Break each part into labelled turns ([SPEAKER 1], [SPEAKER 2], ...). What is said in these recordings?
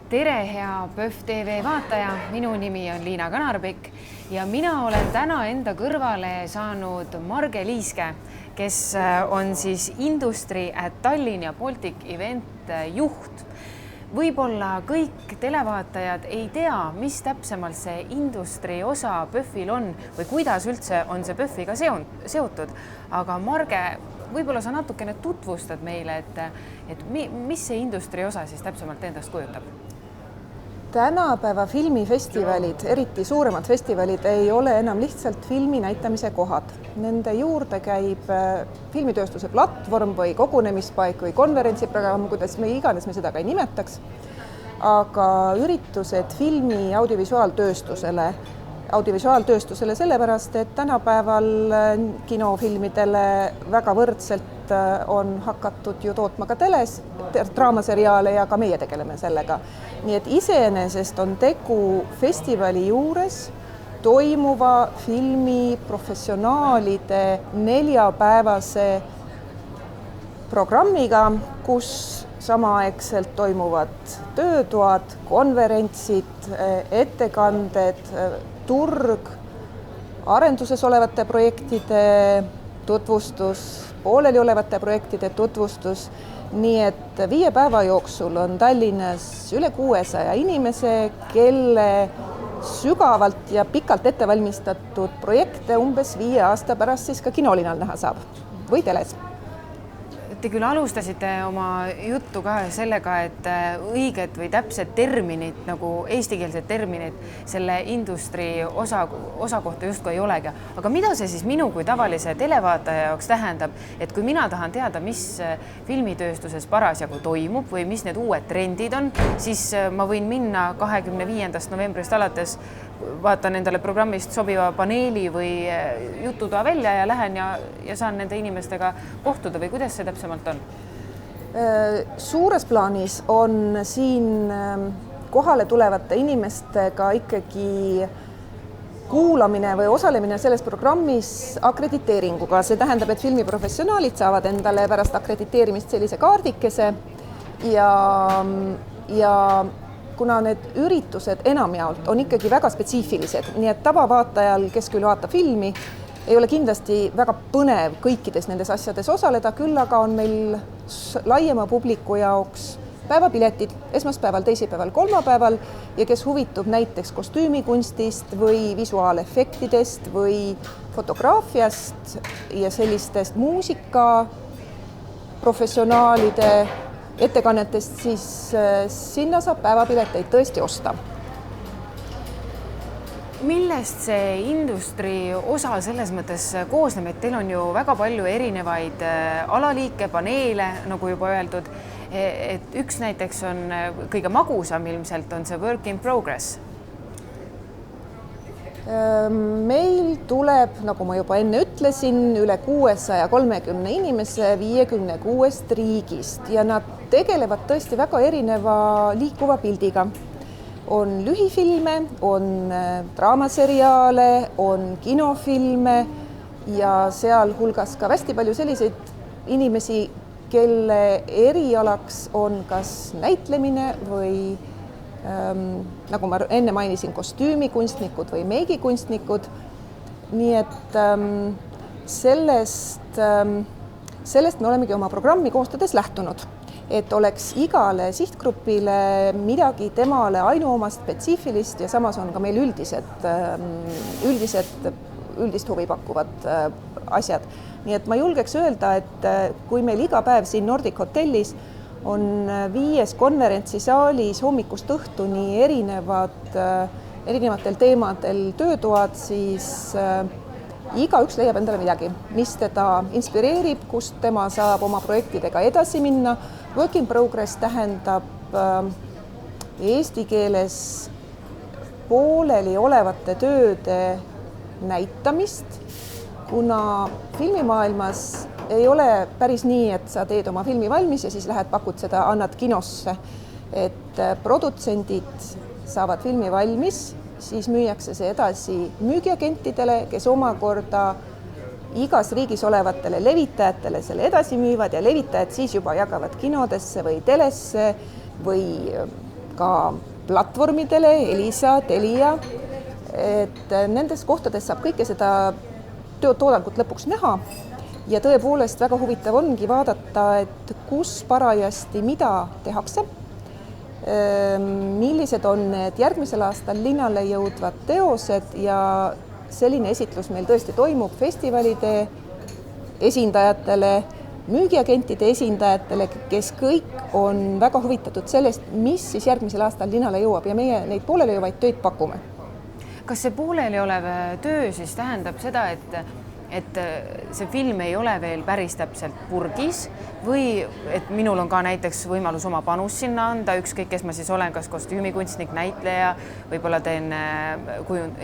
[SPEAKER 1] Tere, hea PÖFF TV vaataja, minu nimi on Liina Kanarpikk ja mina olen täna enda kõrvale saanud Marge Liiske, kes on siis Industry at Tallinn ja Baltic Event juht. Võib-olla kõik televaatajad ei tea, mis täpsemalt see Industry osa PÖFFil on või kuidas üldse on see PÖFFiga seotud. Aga Marge, võib-olla sa natukene tutvustad meile, et mis see Industry osa siis täpsemalt endast kujutab?
[SPEAKER 2] Tänapäeva filmifestivalid, eriti suuremad festivalid, ei ole enam lihtsalt filmi näitamise kohad. Nende juurde käib filmitööstuse platvorm või kogunemispaik või konverentsiprogramm, kuidas me iganes me seda ka ei nimetaks. Aga üritused filmi audiovisuaaltööstusele sellepärast, et tänapäeval kinofilmidele väga võrdselt on hakatud ju tootma ka teles, draamaseriaale ja ka meie tegeleme sellega. Nii et iseenesest on tegu festivali juures toimuva filmi professionaalide 4-päevase programmiga, kus samaaegselt toimuvad töötoad, konverentsid, ettekanded, turg, arenduses olevate projektide tutvustus, pooleli olevate projektide tutvustus, nii et 5 päeva jooksul on Tallinnas üle 600 inimese, kelle sügavalt ja pikalt ettevalmistatud projekte umbes 5 aasta pärast siis ka kinolinal näha saab või teles.
[SPEAKER 1] Te küll alustasite oma juttu ka sellega, et õiged või täpsed terminid, nagu eestikeelsed terminid, selle Industry osa kohta justkui ei olegi. Aga mida see siis minu kui tavalise televaataja jaoks tähendab, et kui mina tahan teada, mis filmitööstuses parasjagu toimub või mis need uued trendid on, siis ma võin minna 25. novembrist alates, vaatan endale programmist sobiva paneeli või jututoa välja ja lähen ja saan nende inimestega kohtuda või kuidas see täpsemalt on?
[SPEAKER 2] Suures plaanis on siin kohale tulevate inimestega ikkagi kuulamine või osalemine selles programmis akrediteeringuga. See tähendab, et filmiprofessionaalid saavad endale pärast akrediteerimist sellise kaardikese ja kuna need üritused enamjaolt on ikkagi väga spetsiifilised, nii et tavavaatajal, kes küll vaatab filmi, ei ole kindlasti väga põnev kõikides nendes asjades osaleda, küll aga on meil laiema publiku jaoks päevapiletid esmaspäeval, teisipäeval, kolmapäeval ja kes huvitub näiteks kostüümikunstist või visuaalefektidest või fotograafiast ja sellistest muusika professionaalide ettekannetest, siis sinna saab päevapileteid tõesti osta.
[SPEAKER 1] Millest see Industry osa selles mõttes koosneb, et teil on ju väga palju erinevaid alaliike, paneele, nagu juba öeldud, et üks näiteks on kõige magusam ilmselt on see Work in Progress.
[SPEAKER 2] Meil tuleb, nagu ma juba enne ütlesin, üle 630 inimese 56 riigist ja nad tegelevad tõesti väga erineva liikuva pildiga. On lühifilme, on draamaseriaale, on kinofilme ja sealhulgas ka hästi palju selliseid inimesi, kelle erialaks on kas näitlemine või nagu ma enne mainisin, kostüümikunstnikud või meigikunstnikud. Nii et sellest me olemegi oma programmi koostades lähtunud, et oleks igale sihtgrupile midagi temale ainuomast spetsiifilist ja samas on ka meil üldist huvi pakkuvad asjad. Nii et ma julgeks öelda, et kui meil iga päev siin Nordic Hotellis on 5 konverentsisaalis hommikust õhtuni erinevatel teemadel töötoad, siis igaüks leiab endale midagi, mis teda inspireerib, kust tema saab oma projektidega edasi minna. Work in Progress tähendab eesti keeles pooleli olevate tööde näitamist, kuna filmimaailmas ei ole päris nii, et sa teed oma filmi valmis ja siis lähed pakud seda, annad kinosse. Et produtsendid saavad filmi valmis, siis müüakse see edasi müügiagentidele, kes omakorda igas riigis olevatele levitajatele selle edasi müüvad ja levitajad siis juba jagavad kinodesse või telesse või ka platvormidele, Elisa, Telia, et nendes kohtades saab kõike seda toodangut lõpuks näha ja tõepoolest väga huvitav ongi vaadata, et kus parajasti mida tehakse, millised on need järgmisel aastal linnale jõudvad teosed ja selline esitlus meil tõesti toimub festivalide esindajatele, müügiagentide esindajatele, kes kõik on väga huvitatud sellest, mis siis järgmisel aastal linnale jõuab ja meie neid pooleliolevaid töid pakume.
[SPEAKER 1] Kas see pooleliolev töö siis tähendab seda, et see film ei ole veel päris täpselt purgis või et minul on ka näiteks võimalus oma panus sinna anda, ükskõik kes ma siis olen, kas kostüümikunstnik, näitleja, võib-olla teen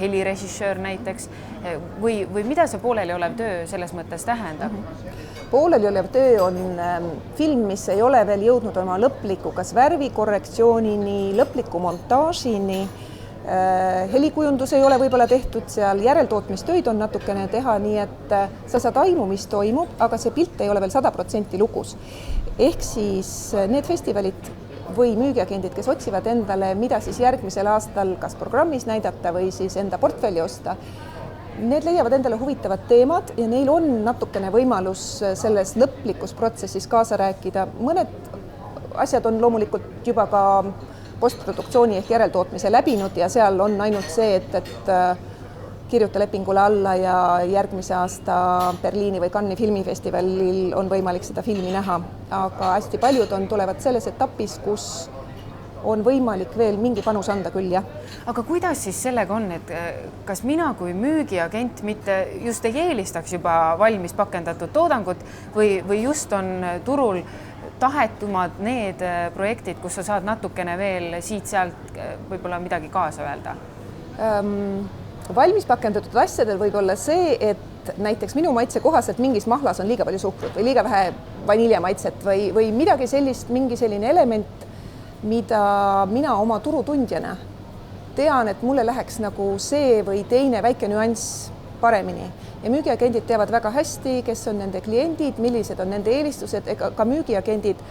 [SPEAKER 1] helirežissöör näiteks või mida see pooleliolev töö selles mõttes tähendab?
[SPEAKER 2] Pooleliolev töö on film, mis ei ole veel jõudnud oma lõpliku kas värvikorrektsioonini, lõpliku montaažini. Helikujundus ei ole võib-olla tehtud, seal järeltootmistöid on natukene teha, nii et sa saad aimu, mis toimub, aga see pilt ei ole veel 100% lukus. Ehk siis need festivalid või müügiagendid, kes otsivad endale, mida siis järgmisel aastal kas programmis näidata või siis enda portfelli osta, need leiavad endale huvitavad teemad ja neil on natukene võimalus selles lõplikus protsessis kaasa rääkida. Mõned asjad on loomulikult juba ka postproduktsiooni ehk järeltootmise läbinud ja seal on ainult see, et kirjuta lepingule alla ja järgmise aasta Berliini või Cannes'i filmifestivalil on võimalik seda filmi näha. Aga hästi paljud tulevad selles etapis, kus on võimalik veel mingi panus anda küll, jah.
[SPEAKER 1] Aga kuidas siis sellega on, et kas mina kui müügiagent mitte just ei eelistaks juba valmis pakendatud toodangut või just on turul tahetumad need projektid, kus sa saad natukene veel siit-sealt võib-olla midagi kaasa öelda?
[SPEAKER 2] Valmis pakendatud asjadel võib olla see, et näiteks minu maitse kohaselt mingis mahlas on liiga palju suhkrut või liiga vähe vaniljamaitset või midagi sellist, mingi selline element, mida mina oma turutundjana tean, et mulle läheks nagu see või teine väike nüanss paremini. Ja müügiagendid teavad väga hästi, kes on nende kliendid, millised on nende eelistused, ega ka müügiagendid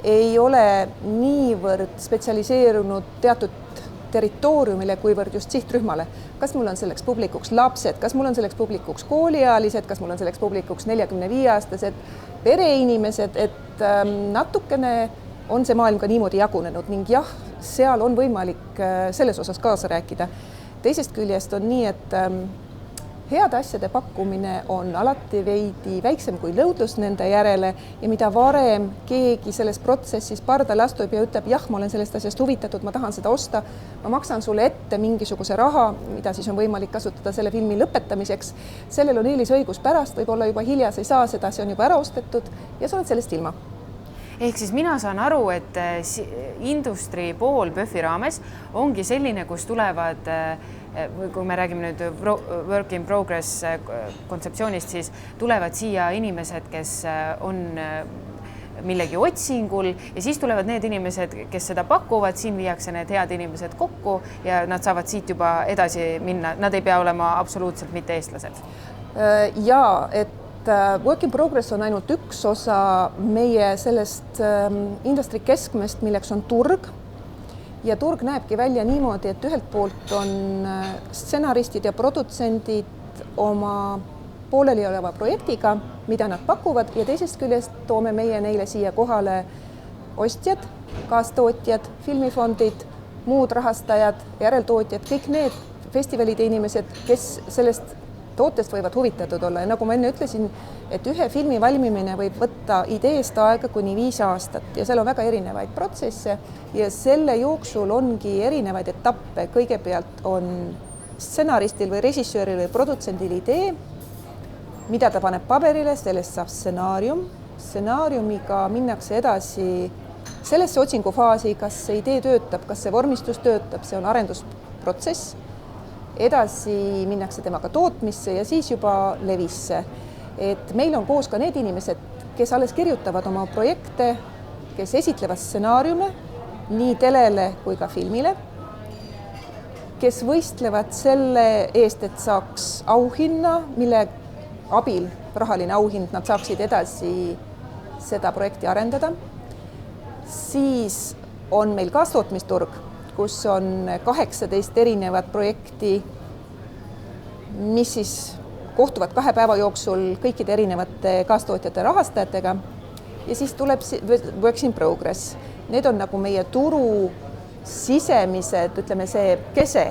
[SPEAKER 2] ei ole niivõrd spetsialiseerunud teatud territooriumile, kuivõrd just sihtrühmale. Kas mul on selleks publikuks lapsed, kas mul on selleks publikuks kooliealised, kas mul on selleks publikuks 45-aastased pereinimesed, et natukene on see maailm ka niimoodi jagunenud ning jah, seal on võimalik selles osas kaasa rääkida. Teisest küljest on nii, et heade asjade pakkumine on alati veidi väiksem kui nõudlus nende järele ja mida varem keegi selles protsessis pardale astub ja ütleb, jah, ma olen sellest asjast huvitatud, ma tahan seda osta, ma maksan sulle ette mingisuguse raha, mida siis on võimalik kasutada selle filmi lõpetamiseks. Sellel on eelisõigus pärast, võib-olla juba hilja sa ei saa seda, see on juba ära ostetud ja sa oled sellest ilma.
[SPEAKER 1] Ehk siis mina saan aru, et industri pool PÖFFi raames ongi selline, kus tulevad, kui me räägime nüüd work in progress kontseptsioonist, siis tulevad siia inimesed, kes on millegi otsingul ja siis tulevad need inimesed, kes seda pakuvad, siin viiakse need head inimesed kokku ja nad saavad siit juba edasi minna. Nad ei pea olema absoluutselt mitte eestlased.
[SPEAKER 2] Jaa, et work in progress on ainult üks osa meie sellest industri keskmest, milleks on turg. Ja turg näebki välja niimoodi, et ühelt poolt on stsenaristid ja produtsendid oma pooleli oleva projektiga, mida nad pakuvad ja teisest küljest toome meie neile siia kohale ostjad, kaastootjad, filmifondid, muud rahastajad, järeltootjad, kõik need festivalide inimesed, kes sellest tootest võivad huvitatud olla ja nagu ma enne ütlesin, et ühe filmi valmimine võib võtta ideest aega kuni 5 aastat ja seal on väga erinevaid protsesse ja selle jooksul ongi erinevaid etappe. Kõigepealt on stsenaristil või režissööril või produtsendil idee, mida ta paneb paberile, sellest saab stsenaarium. Stsenaariumiga minnakse edasi sellesse otsingufaasi, kas see idee töötab, kas see vormistus töötab, see on arendusprotsess. Edasi minnakse temaga tootmisse ja siis juba levisse. Et meil on koos ka need inimesed, kes alles kirjutavad oma projekte, kes esitlevad stsenaariume nii telele kui ka filmile, kes võistlevad selle eest, et saaks auhinna, mille abil, rahaline auhind, nad saaksid edasi seda projekti arendada. Siis on meil kaastootmisturg, kus on 18 erinevat projekti, mis siis kohtuvad 2 päeva jooksul kõikide erinevate kaastootjate rahastajatega ja siis tuleb works in progress. Need on nagu meie turu sisemised, ütleme see kese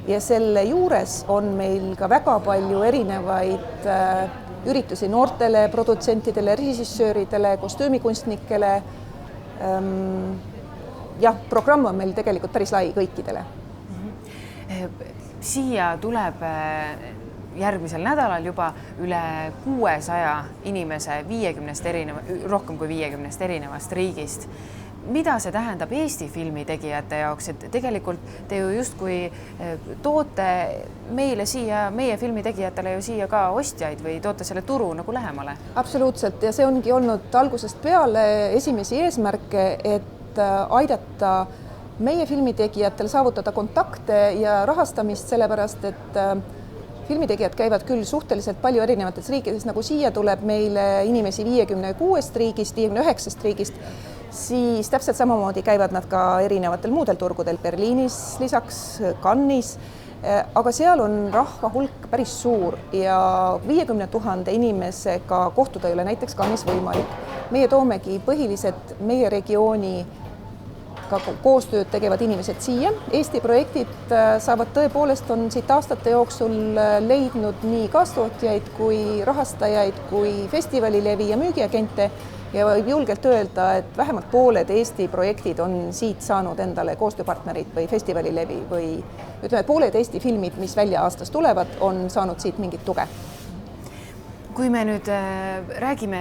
[SPEAKER 2] ja selle juures on meil ka väga palju erinevaid üritusi noortele produtsentidele, režissööridele, kostüümikunstnikele. Jah, programm on meil tegelikult päris lai kõikidele.
[SPEAKER 1] Siia tuleb järgmisel nädalal juba üle 600 inimese 50 rohkem kui 50 erinevast riigist. Mida see tähendab Eesti filmitegijate jaoks, et tegelikult te ju justkui toote meile siia, meie filmitegijatele ju siia ka ostjaid või toote selle turu nagu lähemale?
[SPEAKER 2] Absoluutselt ja see ongi olnud algusest peale esimesi eesmärke, et aidata meie filmitegijatel saavutada kontakte ja rahastamist, sellepärast et filmitegijad käivad küll suhteliselt palju erinevates riikides, nagu siia tuleb meile inimesi 56 riigist, 59 riigist, siis täpselt samamoodi käivad nad ka erinevatel muudel turgudel, Berliinis, lisaks Cannes'is, aga seal on rahva hulk päris suur ja 50 000 inimesega kohtuda ei ole näiteks Cannes'is võimalik. Meie toomegi põhilised meie regiooni ka koostööd tegevad inimesed siia. Eesti projektid saavad tõepoolest on siit aastate jooksul leidnud nii kaastootjaid kui rahastajaid kui festivalilevi ja müügiagente ja võib julgelt öelda, et vähemalt pooled Eesti projektid on siit saanud endale koostööpartnerid või festivalilevi või ütleme, pooled Eesti filmid, mis välja aastas tulevad, on saanud siit mingit tuge.
[SPEAKER 1] Kui me nüüd räägime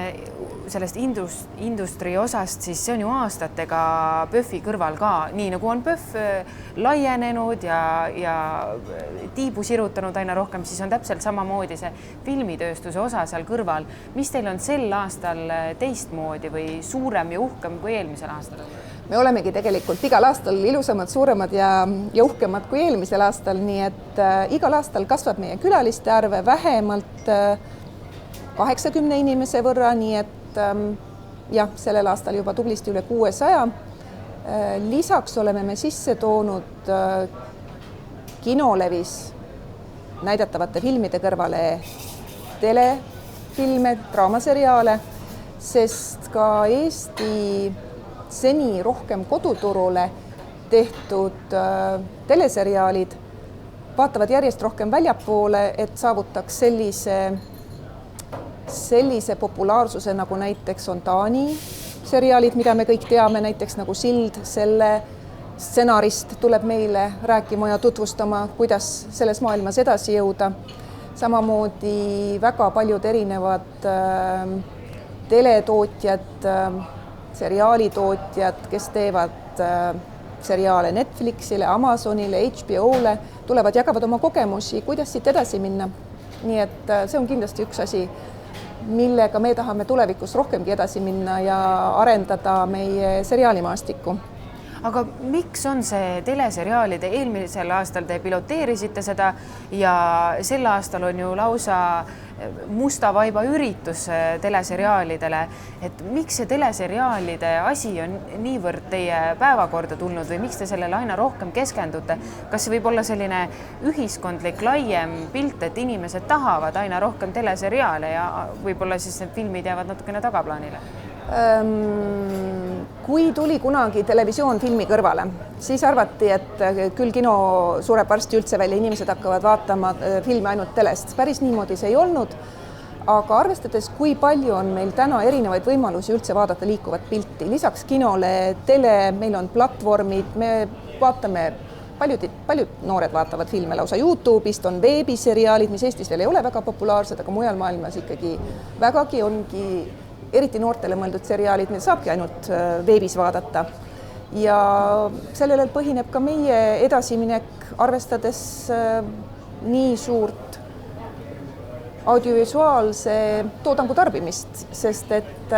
[SPEAKER 1] sellest industri osast, siis see on ju aastatega PÖFFi kõrval ka, nii nagu on PÖFF laienenud ja tiibu sirutanud aina rohkem, siis on täpselt samamoodi see filmitööstuse osa seal kõrval. Mis teil on sel aastal teistmoodi või suurem ja uhkem kui eelmisel aastal?
[SPEAKER 2] Me olemegi tegelikult igal aastal ilusamad, suuremad ja uhkemad kui eelmisel aastal, nii et igal aastal kasvab meie külaliste arve vähemalt 80 inimese võrra, nii et jah, sellel aastal juba tublisti üle 600. Lisaks oleme me sisse toonud kinolevis näidatavate filmide kõrvale telefilme, draamaseriaale, sest ka Eesti seni rohkem koduturule tehtud teleseriaalid vaatavad järjest rohkem väljapoole, et saavutaks sellise populaarsuse, nagu näiteks on Taani seriaalid, mida me kõik teame, näiteks nagu Sild, selle stsenarist tuleb meile rääkima ja tutvustama, kuidas selles maailmas edasi jõuda. Samamoodi väga paljud erinevad teletootjad, seriaalitootjad, kes teevad seriaale Netflixile, Amazonile, HBO-le, tulevad, jagavad oma kogemusi, kuidas siit edasi minna. Nii et see on kindlasti üks asi, millega me tahame tulevikus rohkemgi edasi minna ja arendada meie seriaalimaastikku.
[SPEAKER 1] Aga miks on see teleseriaalide, eelmisel aastal te piloteerisite seda ja sel aastal on ju lausa musta vaiba üritus teleseriaalidele, et miks see teleseriaalide asi on niivõrd teie päevakorda tulnud või miks te sellele aina rohkem keskendute? Kas see võib olla selline ühiskondlik laiem pilt, et inimesed tahavad aina rohkem teleseriaale ja võib-olla siis need filmid jäävad natukene tagaplaanile?
[SPEAKER 2] Kui tuli kunagi televisioon filmi kõrvale, siis arvati, et küll kino sureb varsti üldse välja, inimesed hakkavad vaatama filme ainult telest. Päris niimoodi see ei olnud, aga arvestades, kui palju on meil täna erinevaid võimalusi üldse vaadata liikuvat pilti. Lisaks kinole, tele, meil on platvormid, me vaatame, paljud noored vaatavad filme lausa YouTube'ist, on veebiseriaalid, mis Eestis veel ei ole väga populaarsed, aga mujal maailmas ikkagi vägagi ongi eriti noortele mõeldud seriaalid, mida saabki ainult veebis vaadata. Ja sellele põhineb ka meie edasiminek, arvestades nii suurt audiovisuaalse toodangu tarbimist, sest et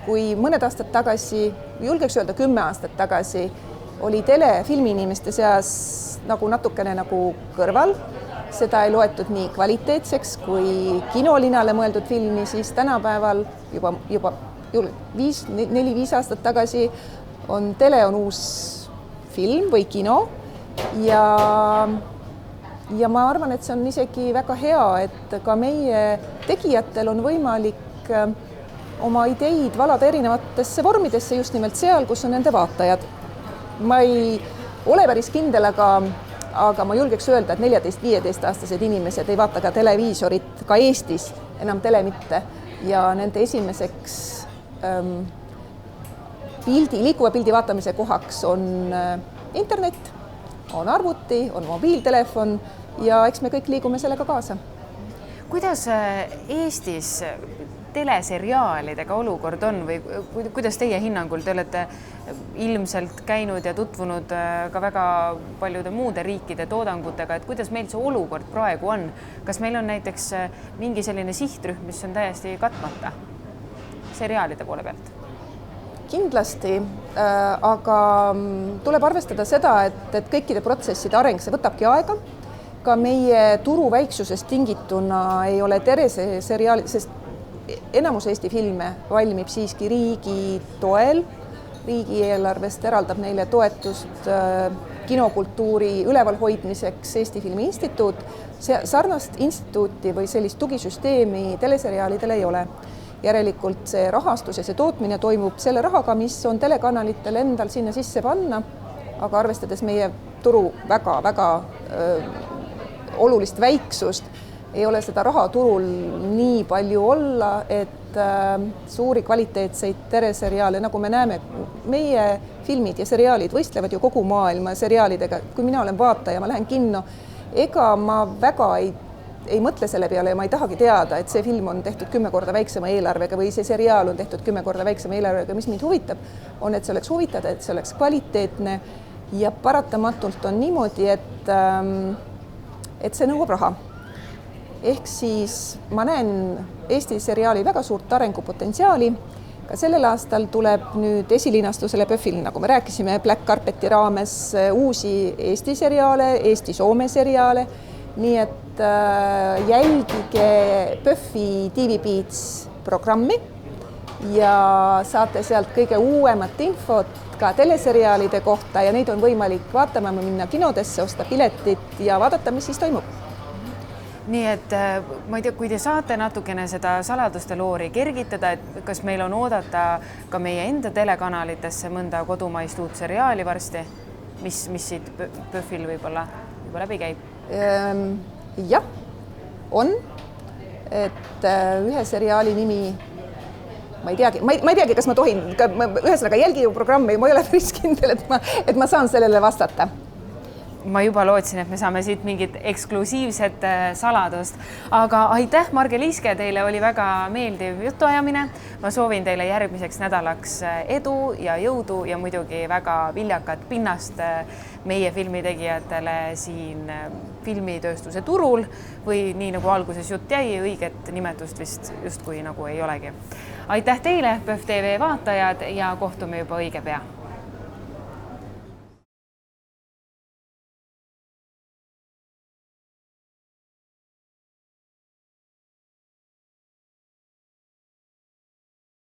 [SPEAKER 2] kui mõned aastad tagasi, julgeks öelda 10 aastat tagasi, oli telefilmi inimeste seas nagu natukene nagu kõrval, seda ei loetud nii kvaliteetseks kui kinolinale mõeldud filmi, siis tänapäeval juba 4-5 aastat tagasi tele on uus film või kino ja ma arvan, et see on isegi väga hea, et ka meie tegijatel on võimalik oma ideid valada erinevatesse vormidesse just nimelt seal, kus on nende vaatajad. Ma ei ole päris kindel, aga ma julgeks öelda, et 14-15-aastased inimesed ei vaata ka televiisorit, ka Eestis enam tele mitte ja nende esimeseks liikuva pildi vaatamise kohaks on internet, on arvuti, on mobiiltelefon ja eks me kõik liigume sellega kaasa.
[SPEAKER 1] Kuidas Eestis teleseriaalidega olukord on või kuidas teie hinnangul, te olete ilmselt käinud ja tutvunud ka väga paljude muude riikide toodangutega, et kuidas meil see olukord praegu on? Kas meil on näiteks mingi selline sihtrühm, mis on täiesti katmata seriaalide poole pealt?
[SPEAKER 2] Kindlasti, aga tuleb arvestada seda, et kõikide protsesside areng, see võtabki aega. Ka meie turu väiksusest tingituna ei ole seriaali, sest enamus Eesti filme valmib siiski riigi toel. Riigieelarvest eraldab neile toetust kinokultuuri ülevalhoidmiseks Eesti Filmi Instituut. Sarnast instituuti või sellist tugisüsteemi teleseriaalidel ei ole. Järelikult see rahastus ja see tootmine toimub selle rahaga, mis on telekanalitel endal sinna sisse panna, aga arvestades meie turu väga-väga olulist väiksust, ei ole seda raha turul nii palju olla, et suuri kvaliteetseid teleseriaale, nagu me näeme, meie filmid ja seriaalid võistlevad ju kogu maailma seriaalidega. Kui mina olen vaataja, ma lähen kinno, ega ma väga ei mõtle selle peale ja ma ei tahagi teada, et see film on tehtud 10 korda väiksema eelarvega või see seriaal on tehtud 10 korda väiksema eelarvega. Mis mind huvitab, on, et see oleks huvitav, et see oleks kvaliteetne ja paratamatult on niimoodi, et see nõuab raha. Ehk siis ma näen Eesti seriaali väga suurt arengupotentsiaali. Ka sellel aastal tuleb nüüd esilinastusele PÖFFil, nagu me rääkisime, Black Carpeti raames uusi Eesti seriaale, Eesti-Soome seriaale. Nii et jälgige PÖFFi TV Beats programmi ja saate sealt kõige uuemat infot ka teleseriaalide kohta ja neid on võimalik vaatama minna kinodesse, osta piletit ja vaadata, mis siis toimub.
[SPEAKER 1] Nii et ma ei tea, kui te saate natukene seda saladuste loori kergitada, et kas meil on oodata ka meie enda telekanalitesse mõnda kodumaist uut seriaali varsti, mis siit PÖFFil võib-olla läbi käib?
[SPEAKER 2] Jah, on, et ühe seriaali nimi, ma ei teagi, kas ma tohin, ühesõnaga jälgi ju programmi, ma ei ole päris kindel, et ma saan sellele vastata.
[SPEAKER 1] Ma juba lootsin, et me saame siit mingit eksklusiivset saladust, aga aitäh, Marge Liiske, teile oli väga meeldiv jutuajamine. Ma soovin teile järgmiseks nädalaks edu ja jõudu ja muidugi väga viljakat pinnast meie filmitegijatele siin filmitööstuse turul või nii nagu alguses jutt jäi, õiget nimetust vist justkui nagu ei olegi. Aitäh teile, PÖFF TV vaatajad ja kohtume juba õige pea.